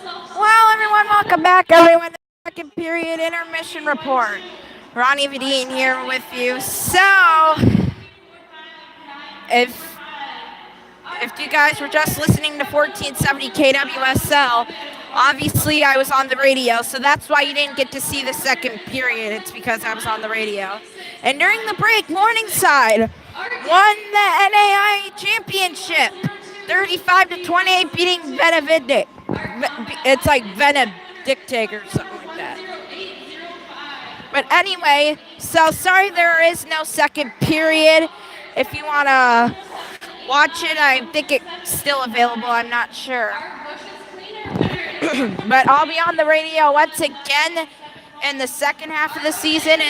Well, everyone, welcome back, everyone, to the second period intermission report. Ronnie Vadine here with you. So, if you guys were just listening to 1470 KWSL, obviously I was on the radio, so that's why you didn't get to see the second period. It's because I was on the radio. And during the break, Morningside won the NAI championship, 35 to 28, beating Benevidic. It's like Benedictic or something like that. But anyway, so sorry there is no second period. If you want to watch it, I think it's still available. I'm not sure. But I'll be on the radio once again in the second half of the season.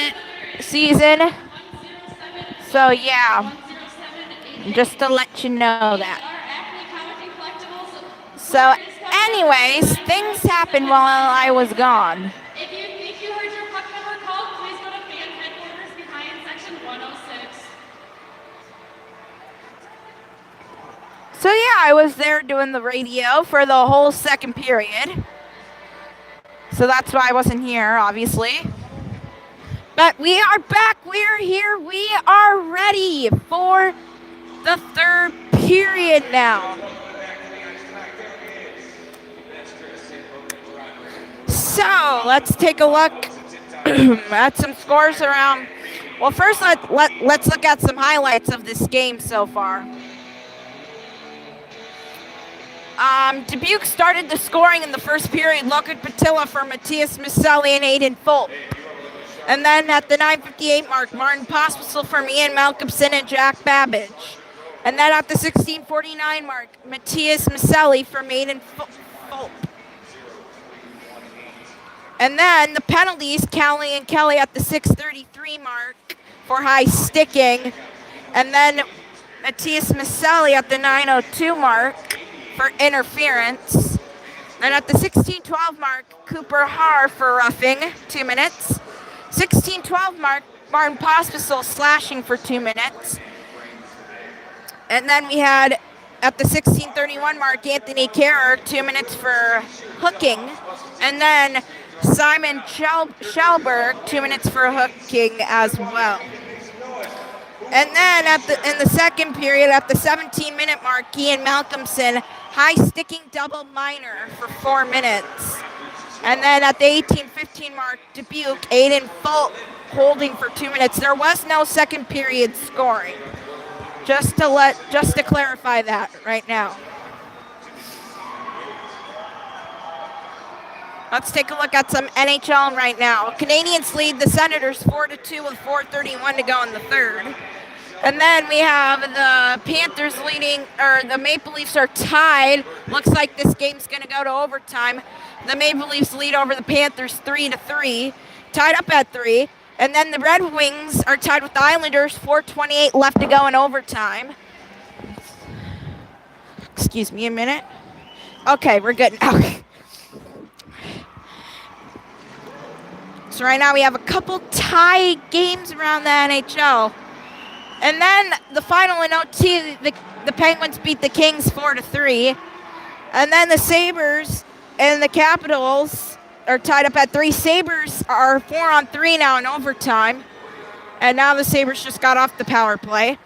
So yeah, just to let you know that. So anyways, things happened while I was gone. If you think you heard your puck number called, please go to fan headquarters behind section 106. So yeah, I was there doing the radio for the whole second period. So that's why I wasn't here, obviously. But we are back, we're here, we are ready for the third period now. So let's take a look at some scores around. Well, first let's look at some highlights of this game so far. Dubuque started the scoring in the first period. Logan Patilla for Matthias Maselli and Aiden Fulp. And then at the 9:58 mark, Martin Pospisil for Ian Malcolmson and Jack Babbage. And then at the 16:49 mark, Matthias Maselli for Aiden Fulp. And then the penalties, Callie and Kelly at the 6:33 mark for high sticking. And then Matthias Maselli at the 9:02 mark for interference. And at the 16:12 mark, Cooper Haar for roughing, 2 minutes. 16:12 mark, Martin Pospisil slashing for 2 minutes. And then we had at the 16:31 mark, Anthony Kerr, 2 minutes for hooking. And then Simon Schellberg, 2 minutes for hooking as well. And then in the second period, at the 17-minute mark, Ian Malcolmson, high-sticking double minor for 4 minutes. And then at the 18:15 mark, Dubuque, Aiden Fulp holding for 2 minutes. There was no second period scoring. Just to clarify that right now. Let's take a look at some NHL right now. Canadians lead the Senators 4-2 with 4:31 to go in the third. And then we have the Panthers leading, or the Maple Leafs are tied. Looks like this game's going to go to overtime. The Maple Leafs lead over the Panthers 3-3, tied up at 3. And then the Red Wings are tied with the Islanders, 4:28 left to go in overtime. Excuse me a minute. Okay, we're good now. So right now we have a couple tie games around the NHL. And then the final in OT, the Penguins beat the Kings 4-3. And then the Sabres and the Capitals are tied up at 3. Sabres are 4-on-3 now in overtime. And now the Sabres just got off the power play.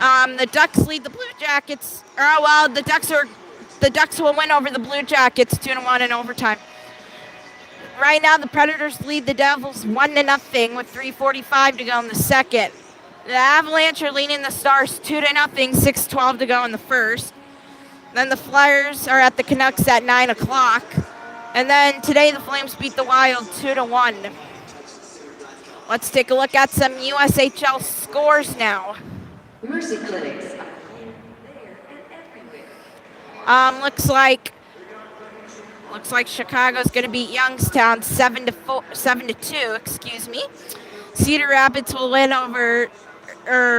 The Ducks lead the Blue Jackets. The Ducks will win over the Blue Jackets 2-1 in overtime. Right now the Predators lead the Devils 1-0 with 3:45 to go in the second. The Avalanche are leading the Stars 2-0, 6:12 to go in the first. Then the Flyers are at the Canucks at 9 o'clock. And then today the Flames beat the Wild 2-1. Let's take a look at some USHL scores now. Mercy Clinics. Looks like Chicago's going to beat Youngstown 7-2, excuse me. Cedar Rapids will win over,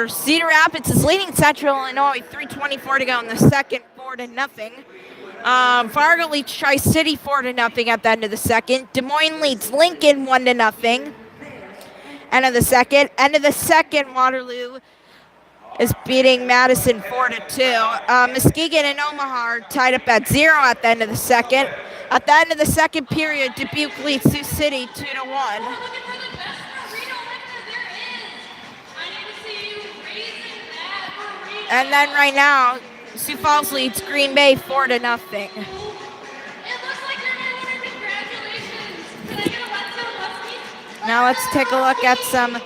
Cedar Rapids is leading Central Illinois, 3:24 to go in the second, 4-0. Fargo leads Tri-City 4-0 at the end of the second. Des Moines leads Lincoln 1-0. End of the second, Waterloo is beating Madison 4-2. Muskegon and Omaha are tied up at 0 at the end of the second. At the end of the second period, Dubuque leads Sioux City 2-1. Looking for the best burrito lifter there is. I need to see you raising that burrito. And then right now, Sioux Falls leads Green Bay 4-0. It looks like you're my winner. Congratulations. Can I get a let's go, Husky? Now let's take a look at some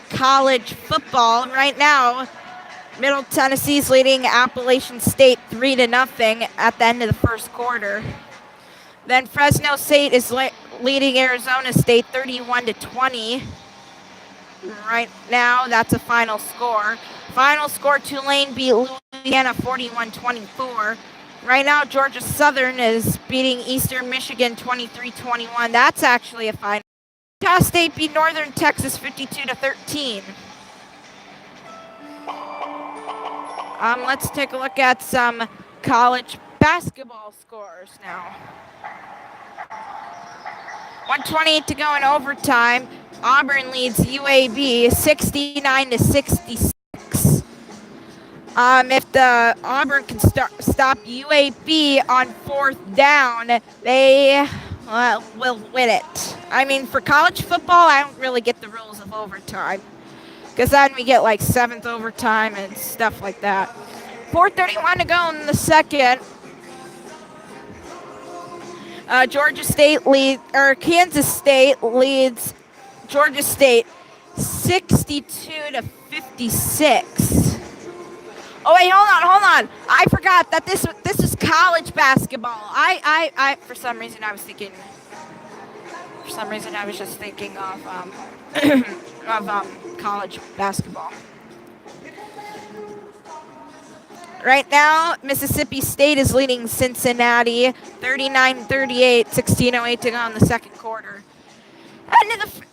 college football. Right now, Middle Tennessee's leading Appalachian State 3-0 at the end of the first quarter. Then Fresno State is leading Arizona State 31-20. Right now, that's a final score. Final score, Tulane beat Louisiana 41-24. Right now, Georgia Southern is beating Eastern Michigan 23-21. That's actually a final. Utah State beat Northern Texas 52-13. Let's take a look at some college basketball scores now. 1:28 to go in overtime. Auburn leads UAB 69-66. If the Auburn can stop UAB on fourth down, they will win it. I mean, for college football, I don't really get the rules of overtime, because then we get like seventh overtime and stuff like that. 4:31 to go in the second. Kansas State leads Georgia State 62-56. Oh wait, hold on. I forgot that this is college basketball. I for some reason I was just thinking of college basketball. Right now, Mississippi State is leading Cincinnati 39-38, 16:08 to go in the second quarter.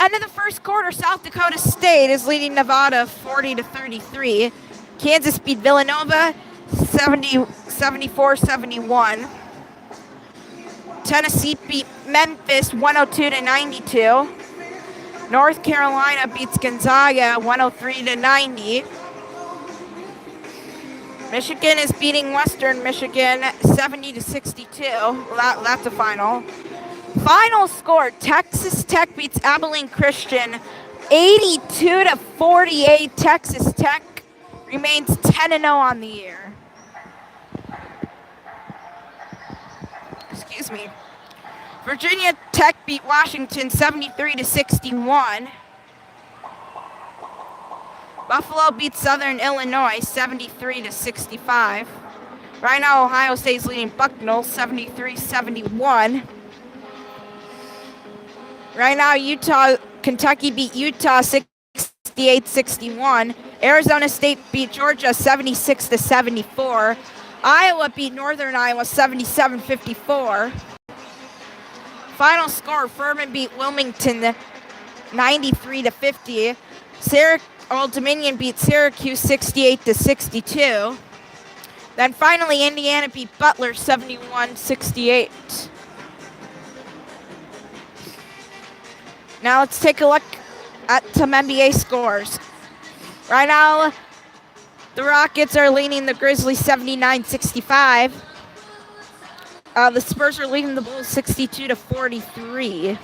End of the first quarter, South Dakota State is leading Nevada 40-33. Kansas beat Villanova 74-71. Tennessee beat Memphis 102-92. North Carolina beats Gonzaga 103-90. Michigan is beating Western Michigan 70-62. Well, that's a final. Final score, Texas Tech beats Abilene Christian 82-48. Texas Tech remains 10-0 on the year. Excuse me. Virginia Tech beat Washington 73-61. Buffalo beats Southern Illinois 73-65. Right now, Ohio State's leading Bucknell 73-71. Right now, Kentucky beat Utah 68-61. Arizona State beat Georgia 76-74. Iowa beat Northern Iowa 77-54. Final score, Furman beat Wilmington 93-50. Old Dominion beat Syracuse 68-62. Then finally, Indiana beat Butler 71-68. Now let's take a look at some NBA scores. Right now, the Rockets are leading the Grizzlies 79-65. The Spurs are leading the Bulls 62-43.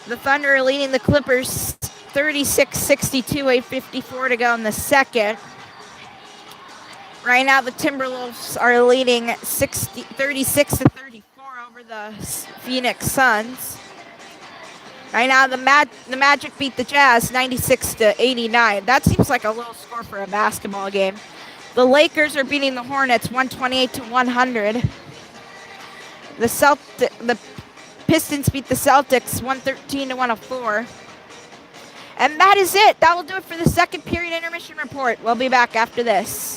The Thunder are leading the Clippers 36-62, 8:54 to go in the second. Right now, the Timberwolves are leading 36-34 over the Phoenix Suns. Right now, the Magic beat the Jazz 96-89. That seems like a low score for a basketball game. The Lakers are beating the Hornets 128-100. The Pistons beat the Celtics 113-104. And that is it. That will do it for the second period intermission report. We'll be back after this.